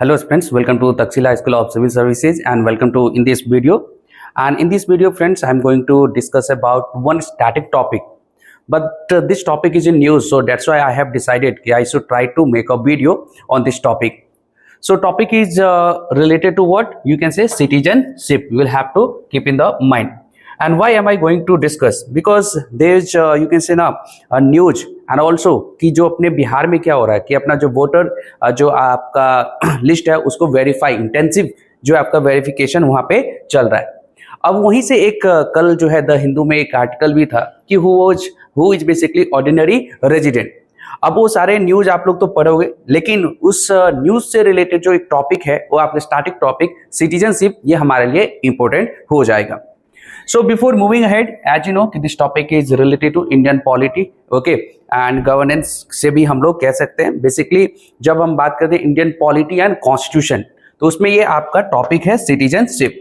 Hello friends, welcome to Taxila School of Civil Services and welcome to in this video. And in this video friends, I'm going to discuss about one static topic. But this topic is in news, so that's why I have decided I should try to make a video on this topic. So topic is related to what? You can say citizenship. You will have to keep in the mind. And why am I going to discuss? Because there is you can say now a news and also कि जो अपने बिहार में क्या हो रहा है कि अपना जो वोटर जो आपका लिस्ट है उसको वेरीफाई इंटेंसिव जो आपका वेरिफिकेशन वहाँ पे चल रहा है। अब वहीं से एक कल जो है द हिंदू में एक आर्टिकल भी था कि who is basically ordinary resident. अब वो सारे न्यूज आप लोग तो पढ़ोगे, लेकिन उस न्यूज से रिलेटेड जो एक टॉपिक है वो आपका स्टार्टिंग टॉपिक सिटीजनशिप, ये हमारे लिए इंपॉर्टेंट हो जाएगा। So before moving ahead, as you know कि this topic is related to Indian polity, okay, and governance से भी हम लोग कह सकते हैं। Basically जब हम बात करते हैं Indian polity and constitution, तो उसमें ये आपका टॉपिक है citizenship।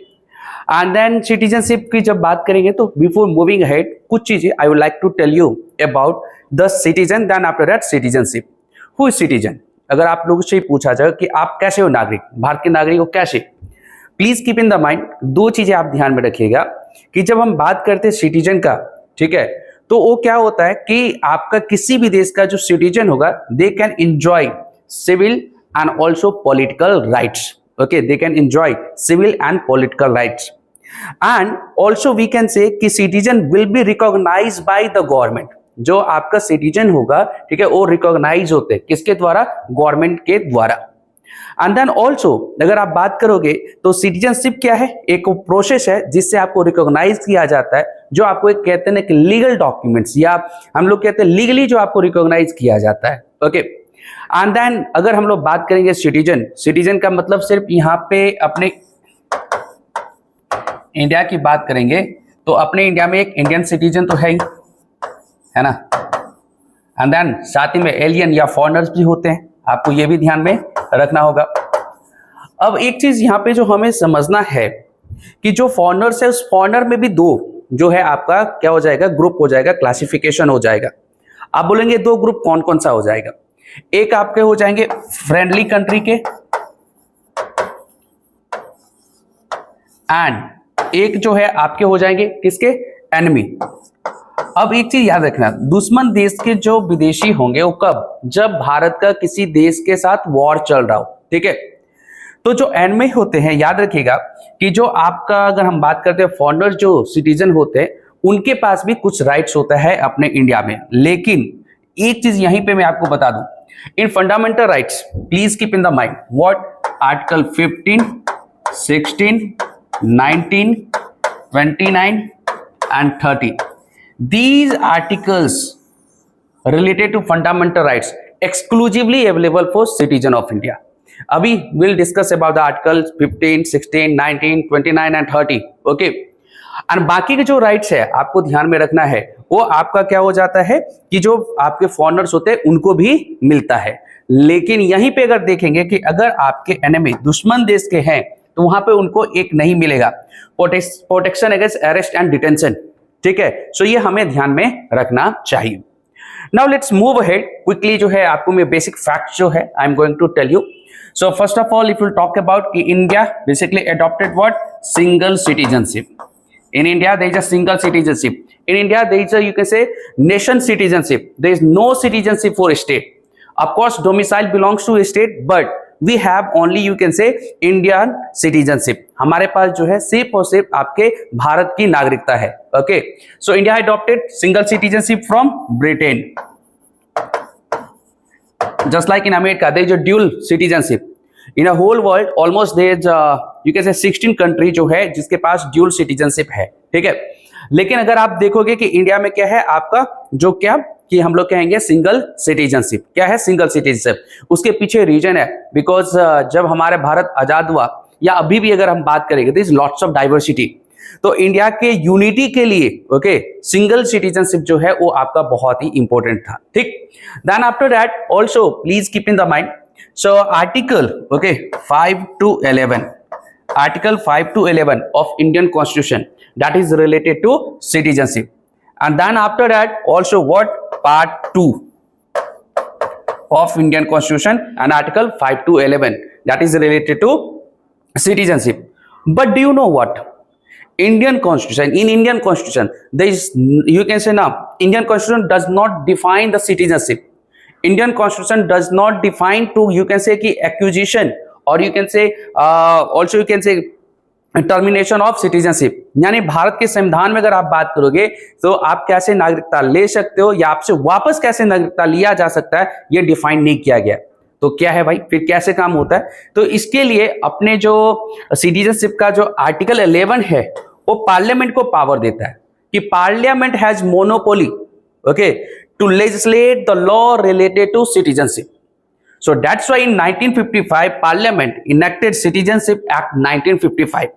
And then citizenship की जब बात करेंगे तो before moving ahead कुछ चीजें I would like to tell you about the citizen, then after that citizenship. Who is citizen? अगर आप लोगों से पूछा जाए कि आप कैसे हो नागरिक, भारत के नागरिक हो कैसे, please keep in the mind दो चीजें आप ध्यान में रखिएगा कि जब हम बात करते हैं सिटीजन का, ठीक है, तो वो क्या होता है कि आपका किसी भी देश का जो सिटीजन होगा they can enjoy civil and also political rights. Okay, they can enjoy civil and political rights and also we can say कि citizen will be recognize by the government. जो आपका सिटीजन होगा, ठीक है, वो रिकॉग्नाइज होते हैं किसके द्वारा? गवर्नमेंट के द्वारा। एंड देन ऑल्सो अगर आप बात करोगे तो सिटीजनशिप क्या है? एक प्रोसेस है जिससे आपको रिकॉग्नाइज किया जाता है, जो आपको एक कहते हैं कि लीगल डॉक्यूमेंट्स या हम लोग कहते हैं लीगली जो आपको रिकॉग्नाइज किया जाता है। ओके, एंड देन अगर हम लोग बात करेंगे सिटीजन का मतलब सिर्फ यहाँ पे अपने इंडिया की बात करेंगे तो अपने इंडिया में एक इंडियन सिटीजन तो है ही, है ना, एंड देन साथ ही में एलियन या फॉरेनर्स भी होते हैं, आपको ये भी ध्यान में रखना होगा। अब एक चीज यहाँ पे जो हमें समझना है कि जो फॉरेनर्स है उस फॉरेनर में भी दो जो है आपका क्या हो जाएगा? ग्रुप हो जाएगा, क्लासिफिकेशन हो जाएगा। आप बोलेंगे दो ग्रुप कौन कौन सा हो जाएगा? एक आपके हो जाएंगे फ्रेंडली कंट्री के एंड एक जो है आपके हो जाएंगे किसके? एनिमी। अब एक चीज याद रखना, दुश्मन देश के जो विदेशी होंगे वो कब? जब भारत का किसी देश के साथ वॉर चल रहा हो, ठीक है। तो जो एनिमी होते हैं, याद रखिएगा कि जो आपका अगर हम बात करते हैं फॉरेनर जो सिटीजन होते हैं उनके पास भी कुछ राइट्स होता है अपने इंडिया में। लेकिन एक चीज यहीं पे मैं आपको बता दूं, इन fundamental rights please keep in the mind what article 15, 16, 19, 29 and 30. These articles related to fundamental rights exclusively available for citizen of India. अभी we'll discuss about the articles 15, 16, 19, 29 and 30. Okay. और बाकी के जो राइट्स है आपको ध्यान में रखना है वो आपका क्या हो जाता है कि जो आपके फॉरेनर्स होते हैं उनको भी मिलता है। लेकिन यहीं पे अगर देखेंगे कि अगर आपके एनिमी दुश्मन देश के हैं तो वहां पे उनको एक नहीं मिलेगा, protection against arrest and detention, ठीक है। सो ये हमें ध्यान में रखना चाहिए। Now let's move ahead quickly, जो है आपको मैं बेसिक फैक्ट्स जो है I am going to tell you. So first of all if you talk about कि India basically adopted what? Single citizenship. In India there is a single citizenship. In India there is a, you can say, nation citizenship. There is no citizenship for state. Of course domicile belongs to a state, but we have only, you can say, Indian citizenship. हमारे पास जो है सिर्फ और सिर्फ आपके भारत की नागरिकता है। Okay, so India adopted single citizenship from Britain. Just like in America there is a dual citizenship. In a whole world almost there is you can say 16 country जो है जिसके पास ड्यूल सिटीजनशिप है, ठीक है। लेकिन अगर आप देखोगे कि इंडिया में क्या है आपका जो क्या कि हम लोग कहेंगे सिंगल सिटीजनशिप। क्या है सिंगल सिटीजनशिप? उसके पीछे रीजन है बिकॉज जब हमारे भारत आजाद हुआ या अभी भी अगर हम बात करेंगे दिस लॉट्स ऑफ डाइवर्सिटी, तो इंडिया के यूनिटी के लिए ओके सिंगल सिटीजनशिप जो है वो आपका बहुत ही इंपॉर्टेंट था, ठीक। Then after that also please keep in the mind, so article okay 5 to 11, article 5 to 11 of Indian Constitution that is related to citizenship, and then after that also what part 2 of Indian Constitution and article 5 to 11 that is related to citizenship. But do you know what? Indian constitution, in Indian constitution, there is, you can say now, Indian constitution does not define the citizenship. Indian constitution does not define to, you can say ki acquisition, or you can say also you can say termination of citizenship. यानी भारत के संविधान में अगर आप बात करोगे तो आप कैसे नागरिकता ले सकते हो या आपसे वापस कैसे नागरिकता लिया जा सकता है, ये डिफाइन नहीं किया गया. तो क्या है भाई, फिर कैसे काम होता है? तो इसके लिए अपने जो सिटीजनशिप का जो आर्टिकल 11 है वो पार्लियामेंट को पावर देता है कि parliament has monopoly, okay, to legislate the law related to citizenship. So that's why in 1955 Parliament enacted Citizenship Act 1955.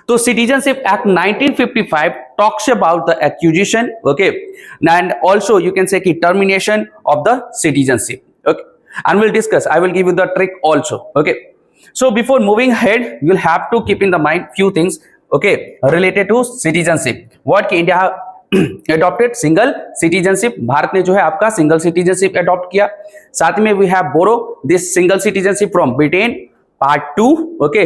So Citizenship Act 1955 talks about the acquisition, okay, and also you can say ki termination of the citizenship, okay, and we'll discuss. I will give you the trick also, okay. So before moving ahead, you'll have to keep in the mind few things, okay, related to citizenship. What India adopted single citizenship, Bharat ने जो है आपका single citizenship adopt किया. साथ में we have borrow this single citizenship from Britain, part 2, okay,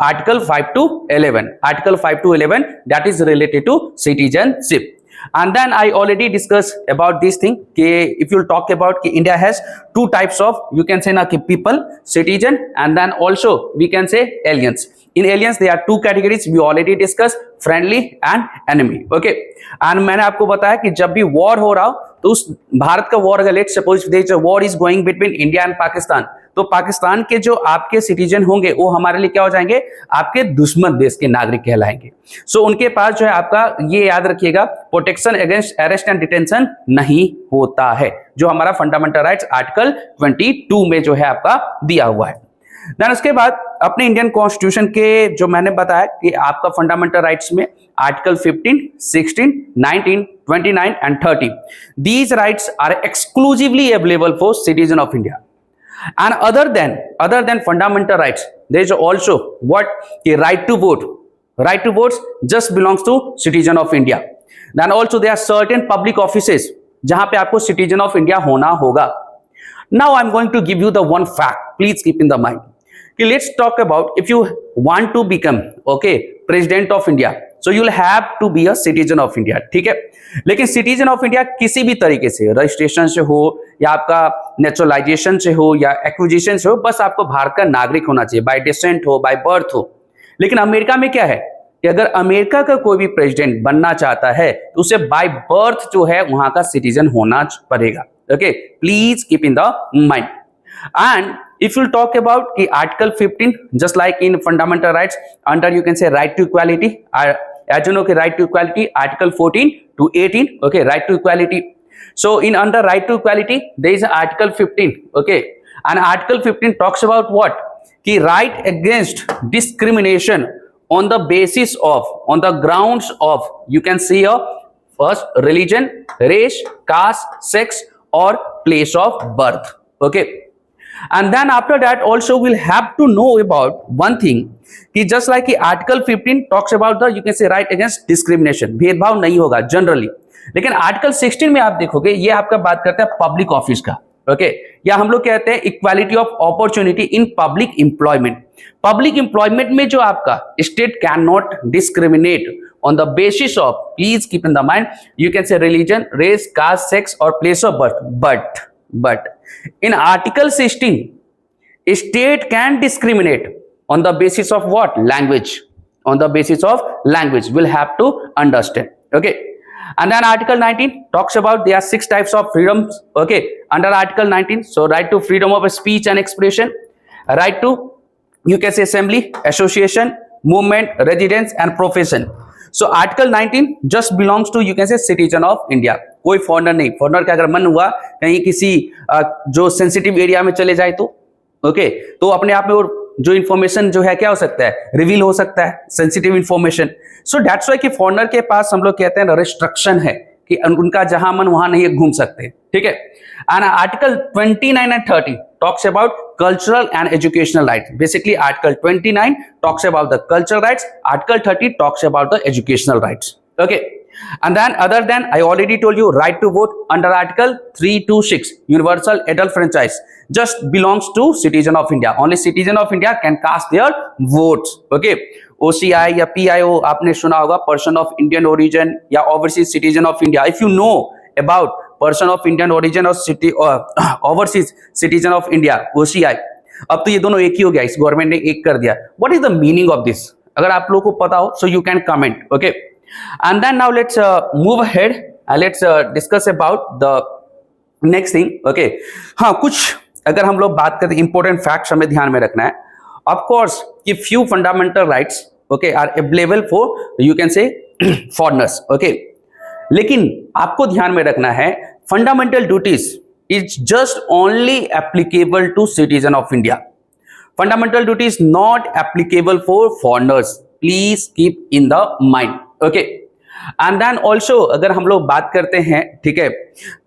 article 5 to 11, article 5 to 11 that is related to citizenship. And then I already discussed about this thing कि if you talk about कि India has two types of, you can say ना कि people, citizen, and then also we can say aliens. In aliens there are two categories we already discussed, friendly and enemy, okay. And मैंने आपको बताया कि जब भी war हो रहा हो तो उस भारत का वॉर, अगर let's suppose there war is going between India and Pakistan, तो पाकिस्तान के जो आपके सिटीजन होंगे वो हमारे लिए क्या हो जाएंगे, आपके दुश्मन देश के नागरिक कहलाएंगे. सो उनके पास जो है आपका, ये याद रखिएगा, protection against arrest and detention नहीं होता है, जो हमारा फंडामेंटल राइट्स आर्टिकल 22 में जो है आपका दिया हुआ है. देन उसके बाद अपने इंडियन कॉन्स्टिट्यूशन के जो मैंने बताया कि आपका फंडामेंटल राइट्स में article 15, 16, 19, 29 and 30, these rights are exclusively available for citizen of India. And other than fundamental rights, there is also what the right to vote. Right to vote just belongs to citizen of India. Then also there are certain public offices जहां पे आपको citizen of India होना होगा. Now I'm going to give you the one fact. Please keep in the mind. Okay, let's talk about if you want to become, okay, president of India, so you'll have to be a citizen of India. ठीक है, लेकिन citizen of India किसी भी तरीके से, registration से हो या आपका नेचुरलाइजेशन से हो या एक्विजिशन से हो, बस आपको भारत का नागरिक होना चाहिए, बाय डिसेंट हो, बाय बर्थ हो. लेकिन अमेरिका में क्या है कि अगर अमेरिका का कोई भी प्रेसिडेंट बनना चाहता है तो उसे बाय बर्थ जो है वहां का सिटीजन होना पड़ेगा. Okay, please keep in the mind. And if you talk about the article 15, just like in fundamental rights, under you can say right to equality, as you know, right to equality, article 14 to 18, okay, right to equality. So in under right to equality, there is article 15, okay, and article 15 talks about what? The right against discrimination on the basis of, on the grounds of, you can see a first religion, race, caste, sex, or place of birth, okay. And then after that also we'll have to know about one thing कि just like कि article 15 talks about the, you can say, right against discrimination, भेदभाव नहीं होगा generally. लेकिन article 16 में आप देखोगे ये आपका बात करता है पब्लिक ऑफिस का, ओके, या हम लोग कहते हैं equality of opportunity in public employment. Public employment में जो आपका state can not discriminate on the basis of, please keep in the mind, you can say religion, race, caste, sex, or place of birth. But in article 16, state can discriminate on the basis of what? Language. On the basis of language, we'll have to understand, okay. And then article 19 talks about there are 6 types of freedoms, okay, under article 19. So right to freedom of speech and expression, right to, you can say, assembly, association, movement, residence, and profession. So article 19 just belongs to, you can say, citizen of India. कोई foreigner नहीं. Foreigner का अगर मन हुआ कहीं किसी जो sensitive area में चले जाए तो, ओके, तो अपने आप में और जो इन्फॉर्मेशन जो है क्या हो सकता है, रिवील हो सकता है, sensitive information. So that's why कि फॉरनर के पास हम लोग कहते हैं रिस्ट्रिक्शन है कि उनका जहां मन वहां नहीं घूम सकते, ठीक है. And article 29 and 30 talks about cultural and educational rights. Basically article 29 talks about the cultural rights, article 30 talks about the educational rights, okay. And then other than I already told you right to vote under Article 326 universal adult franchise just belongs to citizen of India. Only citizen of India can cast their votes. Okay. OCI या PIO आपने सुना होगा, person of Indian origin या overseas citizen of India. If you know about person of Indian origin और overseas citizen of India OCI, अब तो ये दोनों एक ही हो गया, इस गवर्नमेंट ने एक कर दिया. What is the meaning of this? अगर आप लोगों को पता हो so you can comment. Okay, and then now let's move ahead and let's discuss about the next thing. Okay, हाँ, कुछ अगर हम लोग बात करते हैं इंपॉर्टेंट फैक्ट्स हमें ध्यान में रखना है. ऑफ कोर्स कि few fundamental rights okay are available for you can say foreigners. Okay, लेकिन आपको ध्यान में रखना है fundamental duties is just only applicable to citizen of India. Fundamental duty is not applicable for foreigners. Please keep in the mind. Okay. And then also अगर हम लोग बात करते हैं, ठीक है,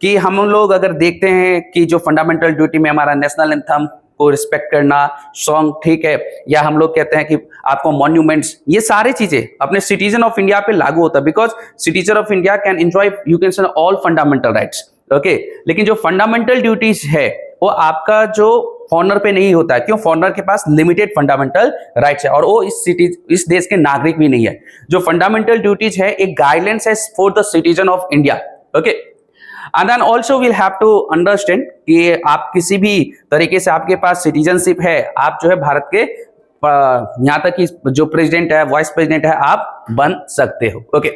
कि हम लोग अगर देखते हैं कि जो फंडामेंटल ड्यूटी में हमारा नेशनल एंथम को रिस्पेक्ट करना, सॉन्ग, ठीक है, या हम लोग कहते हैं कि आपको मॉन्यूमेंट्स, ये सारी चीजें अपने सिटीजन ऑफ इंडिया पे लागू होता है. Because citizen of India can enjoy you can से ऑल फंडामेंटल राइट्स. ओके, लेकिन जो फंडामेंटल ड्यूटीज है वो आपका जो फॉरेनर पे नहीं होता है. क्यों? फॉरेनर के पास लिमिटेड फंडामेंटल राइट्स है और वो इस देश के नागरिक भी नहीं है. जो फंडामेंटल ड्यूटीज है एक गाइडलाइंस है for the citizen of India. Okay, and then also will have to understand कि आप किसी भी तरीके से आपके पास सिटीजनशिप है, आप जो है भारत के यहां तक कि जो प्रेसिडेंट है, वाइस प्रेसिडेंट है, आप बन सकते हो. Okay,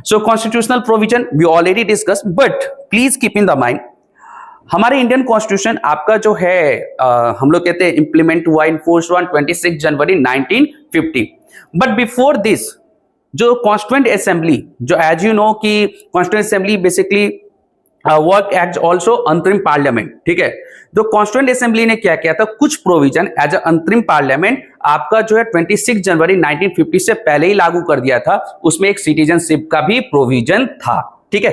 so constitutional provision we already discuss, but please keep in the mind हमारे इंडियन कॉन्स्टिट्यूशन आपका जो है हम लोग कहते हैं इंप्लीमेंट हुआ इन फोर्स 26 जनवरी 1950. बट बिफोर दिस जो कॉन्स्टिट्यूएंट असेंबली, जो एज यू नो कि constituent assembly basically work as also अंतरिम पार्लियामेंट. ठीक है, तो कॉन्स्टिट्यूएंट असेंबली ने क्या किया था, कुछ प्रोविजन एज अ अंतरिम पार्लियामेंट आपका जो है 26 जनवरी 1950 से पहले ही लागू कर दिया था. उसमें एक सिटीजनशिप का भी प्रोविजन था. ठीक है,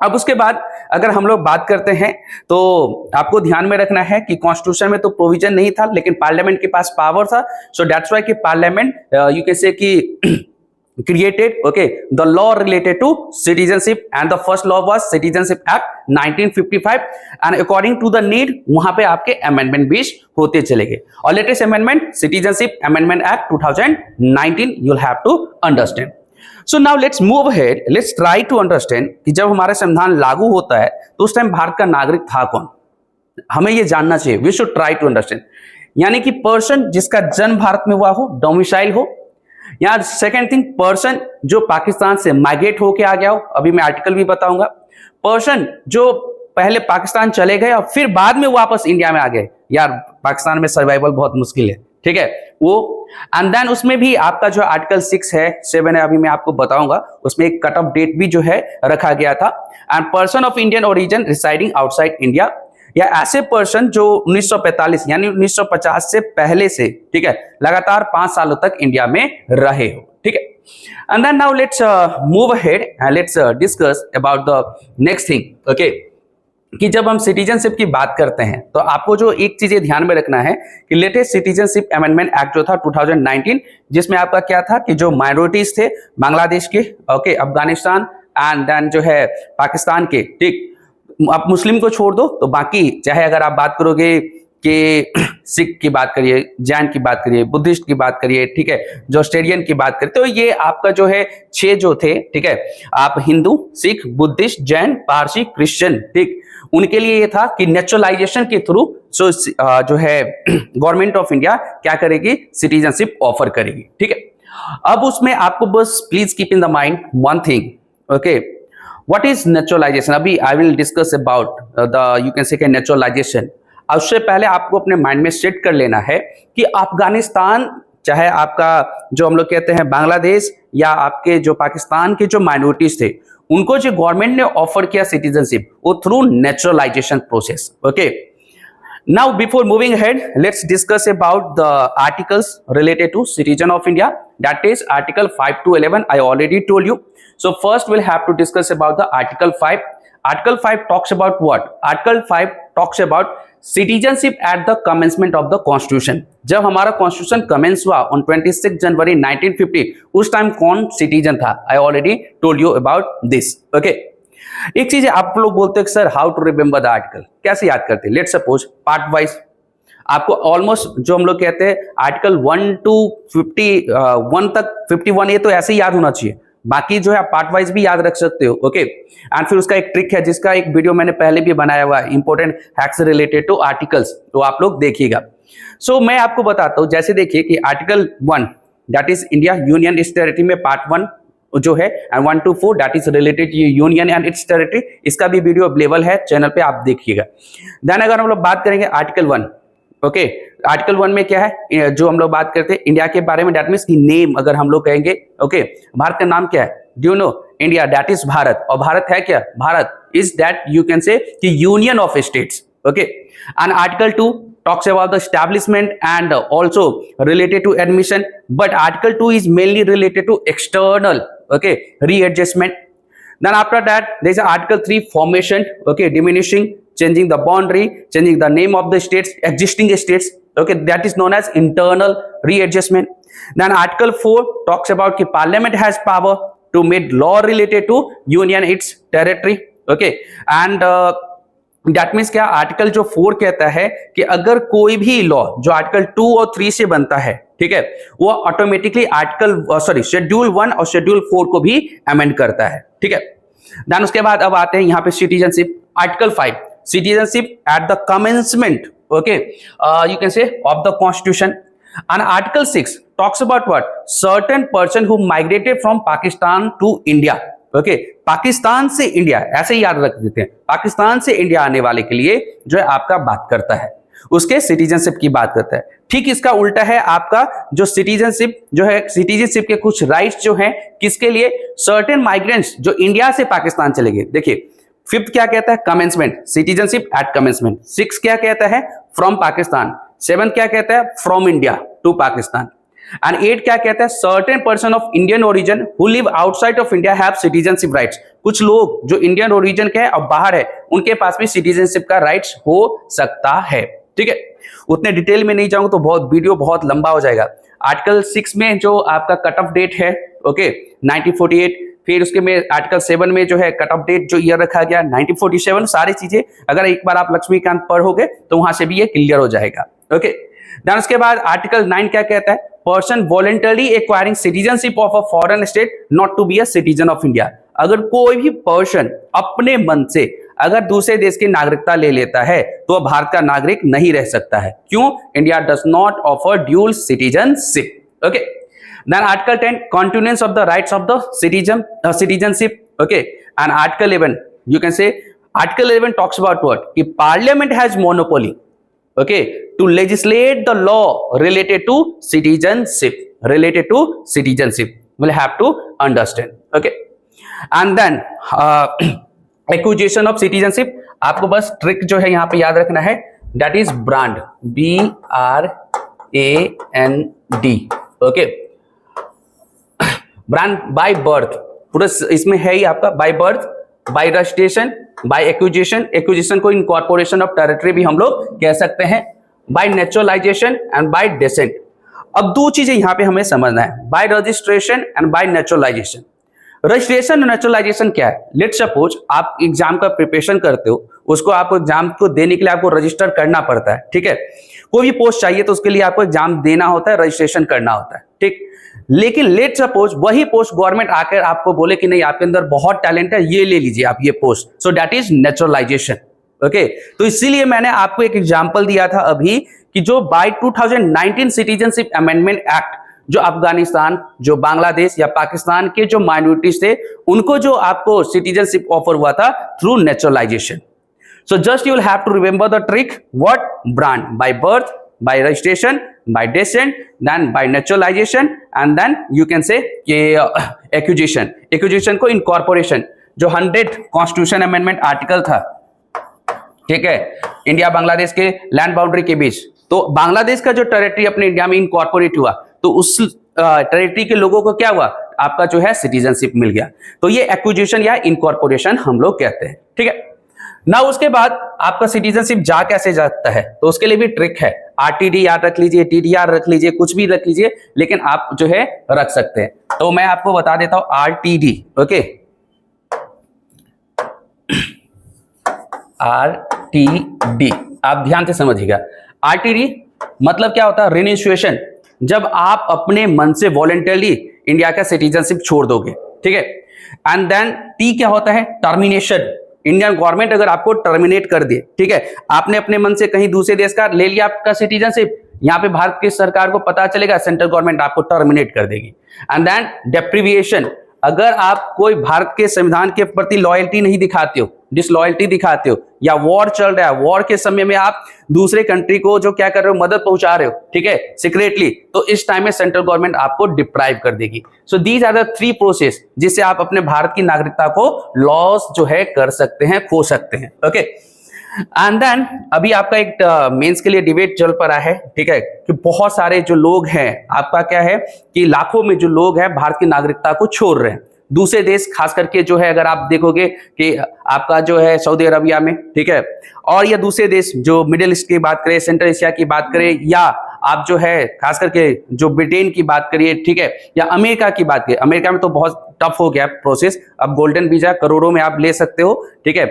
अब उसके बाद अगर हम लोग बात करते हैं तो आपको ध्यान में रखना है कि कॉन्स्टिट्यूशन में तो प्रोविजन नहीं था लेकिन पार्लियामेंट के पास पावर था. सो दैट्स व्हाई कि पार्लियामेंट यू कैन से कि created the law related to citizenship, and the first law was Citizenship Act 1955, and according to the need वहां पे आपके अमेंडमेंट भी होते चले गए. और latest amendment Citizenship Amendment Act 2019 you'll have to understand. So now let's move ahead, let's try to understand कि जब हमारा संविधान लागू होता है तो उस टाइम भारत का नागरिक था कौन, हमें ये जानना चाहिए. We should try to understand. यानी कि पर्सन जिसका जन्म भारत में हुआ हो, डोमिसाइल हो, या सेकेंड थिंग पर्सन जो पाकिस्तान से माइग्रेट होके आ गया हो, अभी मैं आर्टिकल भी बताऊंगा. पर्सन जो पहले पाकिस्तान चले गए और फिर बाद में वापस इंडिया में आ गए, यार पाकिस्तान में सर्वाइवल बहुत मुश्किल है, ठीक है, वो. एंड देन उसमें भी आपका जो आर्टिकल 6 है, 7 है, अभी मैं आपको बताऊंगा, उसमें एक कट ऑफ डेट भी जो है रखा गया था. And person of Indian origin residing outside India, या ऐसे पर्सन जो 1945 यानी 1950 से पहले से, ठीक है, लगातार 5 सालों तक इंडिया में रहे हो. ठीक है, and then now let's move ahead and let's discuss about the next thing. Okay, कि जब हम सिटीजनशिप की बात करते हैं तो आपको जो एक चीज ध्यान में रखना है कि लेटेस्ट सिटीजनशिप अमेंडमेंट एक्ट जो था 2019, जिसमें आपका क्या था कि जो माइनॉरिटीज थे बांग्लादेश के, ओके, अफगानिस्तान एंड देन जो है पाकिस्तान के, ठीक, आप मुस्लिम को छोड़ दो तो बाकी चाहे अगर आप बात करोगे कि सिख की बात करिए, जैन की बात करिए, बुद्धिस्ट की बात करिए, ठीक है, जोस्टेरियन की बात करिए, तो ये आपका जो है 6 जो थे, ठीक है, आप हिंदू, सिख, बुद्धिस्ट, जैन, पारसी, क्रिश्चियन, ठीक, उनके लिए ये था कि नेचुरलाइजेशन के थ्रू जो है गवर्नमेंट ऑफ इंडिया क्या करेगी, सिटीजनशिप ऑफर करेगी. ठीक है, अब उसमें आपको बस please keep in the mind one thing. Okay, what is naturalization? अभी I will discuss about the you can say naturalization. उससे पहले आपको अपने माइंड में सेट कर लेना है कि अफगानिस्तान, चाहे आपका जो हम लोग कहते हैं बांग्लादेश, या आपके जो पाकिस्तान के जो माइनॉरिटीज थे, उनको जो गवर्नमेंट ने ऑफर किया सिटीजनशिप, वो through naturalisation process. Okay, now before moving ahead, let's discuss about the articles related to citizen of India, that is article 5 to 11. I already told you. So first we'll have to discuss about the article 5. Article 5 talks about what? Article 5 talks about citizenship at the commencement of the constitution. जब हमारा constitution commence हुआ on 26 जनवरी 1950, उस time कौन citizen था? I already told you about this. Okay, एक चीज है, आप लोग बोलते हैं sir how to remember the article, कैसे याद करते हैं? लेट्स सपोज पार्ट वाइज आपको ऑलमोस्ट जो हम लोग कहते हैं आर्टिकल 1 to 51 तक, 51 ये तो ऐसे ही याद होना चाहिए, बाकी जो है आप पार्ट वाइज भी याद रख सकते हो। ओके, एंड फिर उसका एक ट्रिक है जिसका एक वीडियो मैंने पहले भी बनाया हुआ है, important hacks related to articles, तो आप लोग देखिएगा। सो मैं आपको बताता हूं, जैसे देखिए कि article 1 that is India union it's territory में पार्ट 1 जो है, and 1 to 4 that is related union and it's territory, इसका भी वीडियो अवेलेबल है चैनल पे, आप देखिएगा। देन अगर हम लोग बात करेंगे आर्टिकल 1, ओके, आर्टिकल 1 में क्या है, जो हम लोग बात करते हैं इंडिया के बारे में, दैट मीन्स की नेम अगर हम लोग कहेंगे, ओके, भारत का नाम क्या है? Do you know? India, that is Bharat, और भारत है क्या? Bharat is that you can say कि union of states. Okay, and article 2 talks about the establishment and also related to admission, but article 2 is mainly related to external, okay, readjustment. Then after that there is article 3 formation, okay, diminishing, changing the boundary, changing the name of the states, existing states, okay, that is known as internal readjustment. Then article 4 talks about ki parliament has power to make law related to union its territory, okay, and that means क्या, article जो 4 कहता है कि अगर कोई भी law जो article 2 और 3 से बनता है, ठीक है, वो ऑटोमेटिकली आर्टिकल शेड्यूल 1 और शेड्यूल 4 को भी अमेंड करता है, ठीक है। देन उसके बाद अब आते हैं यहाँ पे citizenship, article 5 citizenship at the commencement, okay, you can say of the constitution, and article 6 talks about what, certain person who migrated from Pakistan to India, okay, Pakistan से इंडिया, ऐसे ही याद रख देते हैं, पाकिस्तान से इंडिया आने वाले के लिए जो है आपका बात करता है, उसके सिटीजनशिप की बात करता है। ठीक इसका उल्टा है आपका जो सिटीजनशिप जो है, सिटीजनशिप के कुछ राइट्स जो हैं किसके लिए? सर्टेन माइग्रेंट्स जो इंडिया से पाकिस्तान चले गए। देखिए 5th क्या कहता है? Commencement, citizenship eight commencement. 6 क्या कहता है? फ्रॉम पाकिस्तान। 7 क्या कहता है? From India to Pakistan. And 8 क्या कहता है? Certain person of Indian origin who live outside of India have citizenship rights. कुछ लोग जो इंडियन ओरिजिन के हैं और बाहर है, उनके पास भी सिटीजनशिप का राइट्स हो सकता है, ठीक है। उतने डिटेल में नहीं जाऊंगा तो बहुत वीडियो बहुत लंबा हो जाएगा। आर्टिकल 6 में जो आपका कट ऑफ डेट है, ओके, 1948, फिर उसके में आर्टिकल 7 में जो है कट ऑफ डेट जो ईयर रखा गया 1947, सारी चीजें अगर एक बार आप लक्ष्मीकांत पढ़ोगे तो वहां से भी ये क्लियर हो जाएगा, ओके। देन उसके बाद आर्टिकल 9 क्या कहता है? Person voluntarily acquiring citizenship of a foreign state not to be a citizen of India. अगर कोई भी पर्सन अपने मन से अगर दूसरे देश की नागरिकता ले लेता है तो वह भारत का नागरिक नहीं रह सकता है। क्यों? India does not offer dual citizenship, okay. Then article 10 continuance of the rights of the citizenship, okay. And article 11 you can say, article 11 talks about what, कि parliament has monopoly, okay, to legislate the law related to citizenship, we'll have to understand, okay. And then acquisition of citizenship, आपको बस trick जो है यहाँ पे याद रखना है, that is brand, BRAND, okay, brand by birth, पूरा इसमें है ही आपका by birth, by registration, by acquisition, acquisition को इनकॉर्पोरेशन ऑफ टेरिटरी भी हम लोग कह सकते हैं, by naturalisation and by descent. अब दो चीजें यहां पे हमें समझना है, by registration and by naturalisation. Registration और नेचुरलाइजेशन क्या है? लेट्स सपोज आप एग्जाम का प्रिपरेशन करते हो, उसको आपको एग्जाम को देने के लिए आपको रजिस्टर करना पड़ता है, ठीक है। कोई भी पोस्ट चाहिए तो उसके लिए आपको एग्जाम देना होता है, रजिस्ट्रेशन करना होता है, ठीक। लेकिन लेट सपोज वही पोस्ट गवर्नमेंट आकर आपको बोले कि नहीं आपके अंदर बहुत टैलेंट है, ये ले लीजिए आप ये post, so that is naturalisation, okay. तो इसीलिए मैंने आपको एक एग्जांपल दिया था अभी कि जो बाय 2019 सिटीजनशिप अमेंडमेंट एक्ट, जो अफगानिस्तान, जो बांग्लादेश या पाकिस्तान के जो माइनॉरिटीज थे, उनको जो आपको सिटीजनशिप ऑफर हुआ था through naturalisation. So just you will have to remember the trick, what? Brand, by birth, by registration, by descent, then by naturalization, and then you can say acquisition, acquisition को incorporation, जो 100 constitution amendment article था, ठीक है, India Bangladesh के land boundary के बीच, तो बांग्लादेश का जो टेरिटरी अपने इंडिया में इनकॉर्पोरेट हुआ तो उस टेरिटरी के लोगों को क्या हुआ? आपका जो है सिटीजनशिप मिल गया। तो ये एक्विजिशन या इनकॉर्पोरेशन हम लोग कहते हैं, ठीक है। ना उसके बाद आपका सिटीजनशिप जा कैसे जाता है, तो उसके लिए भी ट्रिक है। आरटीडी याद रख लीजिए, टीडीआर रख लीजिए, कुछ भी रख लीजिए, लेकिन आप जो है रख सकते हैं। तो मैं आपको बता देता हूं आरटीडी। ओके, आरटीडी आप ध्यान से समझिएगा। आरटीडी मतलब क्या होता है? रिन्यूएशन। जब आप अपने मन से वॉलंटरली इंडिया का सिटीजनशिप छोड़ दोगे, ठीक है। एंड देन टी क्या होता है? टर्मिनेशन। इंडियन गवर्नमेंट अगर आपको टर्मिनेट कर दे, ठीक है, आपने अपने मन से कहीं दूसरे देश का ले लिया आपका सिटीजनशिप, यहां पे भारत की सरकार को पता चलेगा, सेंट्रल गवर्नमेंट आपको टर्मिनेट कर देगी। And then deprivation. अगर आप कोई भारत के संविधान के प्रति लॉयल्टी नहीं दिखाते हो, डिसलॉयल्टी दिखाते हो, या वॉर चल रहा है, वॉर के समय में आप दूसरे कंट्री को जो क्या कर रहे हो, मदद पहुंचा रहे हो, ठीक है, सीक्रेटली, तो इस टाइम में सेंट्रल गवर्नमेंट आपको डिप्राइव कर देगी। So these are the 3 process जिससे आप अपने भारत की नागरिकता को लॉस जो है कर सकते हैं, खो सकते हैं। ओके, एंड देन अभी आपका एक मेंस के लिए डिबेट चल पड़ा है, ठीक है, कि बहुत सारे जो लोग हैं, आपका क्या है कि लाखों में जो लोग हैं भारत की नागरिकता को छोड़ रहे हैं दूसरे देश, खास करके जो है अगर आप देखोगे कि आपका जो है सऊदी अरबिया में, ठीक है, और या दूसरे देश जो मिडिल ईस्ट की बात करें, सेंट्रल एशिया की बात करें, या आप जो है खास करके जो ब्रिटेन की बात करिए, ठीक है, या अमेरिका की बात करिए। अमेरिका में तो बहुत टफ हो गया प्रोसेस, अब गोल्डन वीजा करोड़ों में आप ले सकते हो, ठीक है,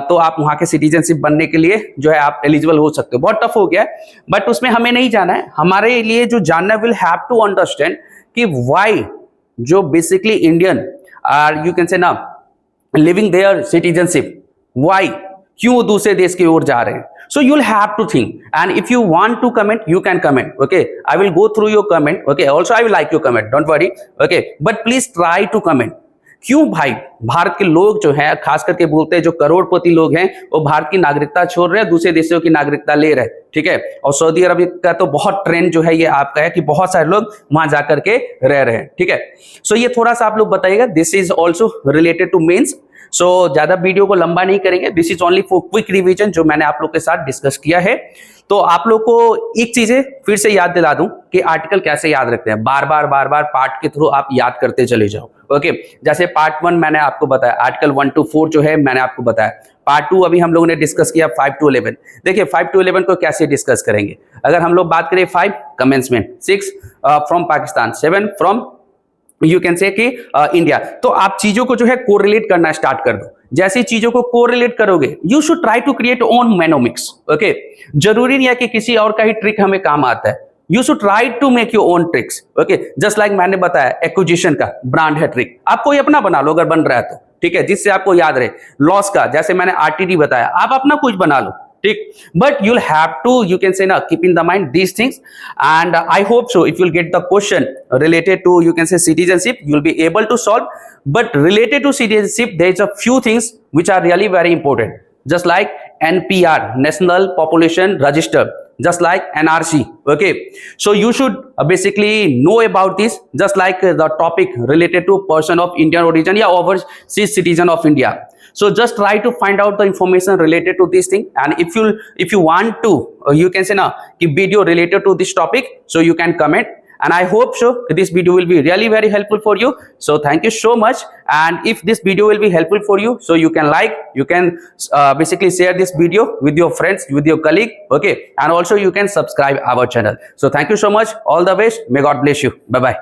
तो आप वहां के सिटीजनशिप बनने के लिए जो है आप एलिजिबल हो सकते हो। बहुत टफ हो गया, बट उसमें हमें नहीं जाना है। हमारे लिए जो जानना, विल हैव टू अंडरस्टैंड कि व्हाई जो basically Indian are you can say ना लिविंग देयर सिटीजनशिप, व्हाई, क्यों दूसरे देश की ओर जा रहे हैं। So you'll have to think, and if you want to comment, you can comment. Okay, I will go through your comment. Okay, also I will like your comment. Don't worry. Okay, but please try to comment. क्यों भाई भारत के लोग जो हैं, खास करके बोलते हैं जो करोड़पति लोग हैं, वो भारत की नागरिकता छोड़ रहे हैं, दूसरे देशों की नागरिकता ले रहे हैं, ठीक है। और सऊदी अरब का तो बहुत ट्रेंड जो है ये आपका है कि बहुत सारे लोग वहां जाकर के रह रहे हैं, ठीक है। सो ये थोड़ा सा आप लोग बताइएगा। This is also related to mains. So ज्यादा वीडियो को लंबा नहीं करेंगे, this is only for quick revision जो मैंने आप लोग के साथ डिस्कस किया है। तो आप लोग को एक चीजें फिर से याद दिला दूं कि आर्टिकल कैसे याद रखते हैं। बार बार पार्ट के थ्रू आप याद करते चले जाओ। ओके, जैसे पार्ट 1 मैंने आपको बताया, आर्टिकल 1 to 4 जो है मैंने आपको बताया। पार्ट 2 अभी हम लोगों ने डिस्कस किया 5 to 11। देखिए 5 to 11 को कैसे डिस्कस करेंगे। अगर हम लोग बात करें 5 commencement, 6 from Pakistan, 7 from you can say कि इंडिया। तो आप चीजों को जो है कोरिलेट करना स्टार्ट कर दो। जैसे चीजों को कोरिलेट करोगे, you should try to create own mnemonics. Okay, जरूरी नहीं है कि किसी और का ही ट्रिक हमें काम आता है। You should try to make your own tricks. Okay, just like मैंने बताया एक्विजिशन का ब्रांड है ट्रिक, आप कोई अपना बना लो अगर बन रहा है तो, ठीक है, जिससे आपको याद रहे। लॉस का जैसे मैंने आरटीडी बताया, आप अपना कुछ बना लो, ठीक, but you'll have to, you can say, now keep in the mind these things, and I hope so if you'll get the question related to, you can say, citizenship, you'll be able to solve. But related to citizenship, there is a few things which are really very important, just like NPR, National Population Register, just like NRC. Okay, so you should basically know about this, just like the topic related to person of Indian origin, yeah, overseas citizen of India. So just try to find out the information related to this thing, and if you want to, you can say now video related to this topic, so you can comment, and I hope so this video will be really very helpful for you. So thank you so much, and if this video will be helpful for you, so you can like, you can basically share this video with your friends, with your colleague. Okay, and also you can subscribe our channel. So thank you so much, all the best, may God bless you, bye bye.